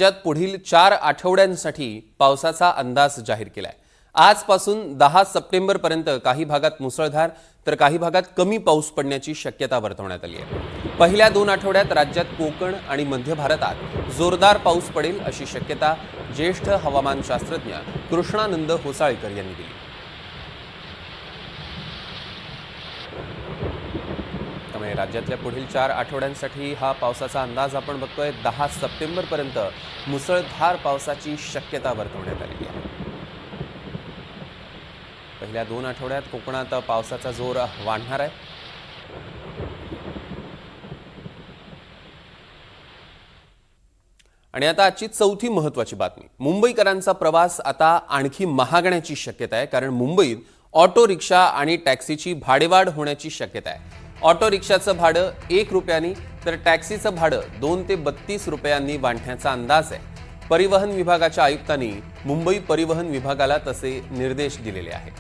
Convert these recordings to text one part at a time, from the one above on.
राज्यात पुढील 4 आठवड्यांसाठी पावसाचा अंदाज जाहीर केलाय। आजपासून 10 सप्टेंबरपर्यंत काही भागात मुसळधार तर काही भागात कमी पाऊस पडण्याची शक्यता वर्तवण्यात आली आहे। पहिल्या 2 आठवड्यात राज्यात कोकण आणि मध्य भारतात जोरदार पाऊस पडेल अशी शक्यता ज्येष्ठ हवामानशास्त्रज्ञ कृष्णानंद होसाळकर यांनी दिली। त्यामुळे राज्यातल्या पुढील 4 आठवड्यांसाठी हा पावसाचा अंदाज आपण बघतोय। 10 सप्टेंबरपर्यंत मुसळधार पावसाची शक्यता वर्तवण्यात आली आहे। पहिल्या 2 आठवड्यात कोकणात पावसाचा जोर वाढणार आहे। आणि आता आजची चौथी महत्त्वाची बातमी, मुंबईकरांचा प्रवास आता आणखी महागण्याची शक्यता आहे, कारण मुंबईत ऑटो रिक्षा आणि टॅक्सीची भाडेवाढ होण्याची शक्यता आहे। ऑटो रिक्षाचं भाडं 1 रुपयानी तर टॅक्सीचं भाडं 2 ते 32 रुपयांनी वाढण्याचा अंदाज आहे। परिवहन विभागाच्या आयुक्तांनी मुंबई परिवहन विभागाला तसे निर्देश दिलेले आहेत।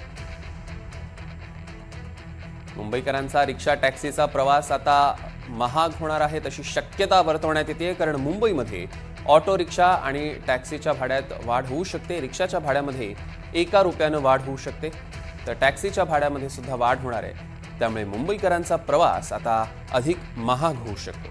मुंबईकरांचा रिक्षा टॅक्सीचा प्रवास आता महाग होणार आहे तशी शक्यता वर्तवण्यात येते, कारण मुंबईमध्ये ऑटो रिक्षा आणि टॅक्सीच्या भाड्यात वाढ होऊ शकते। रिक्षाच्या भाड्यामध्ये 1 रुपयानं वाढ होऊ शकते, तर टॅक्सीच्या भाड्यामध्ये सुद्धा वाढ होणार आहे। त्यामुळे मुंबईकरांचा प्रवास आता अधिक महाग होऊ शकतो।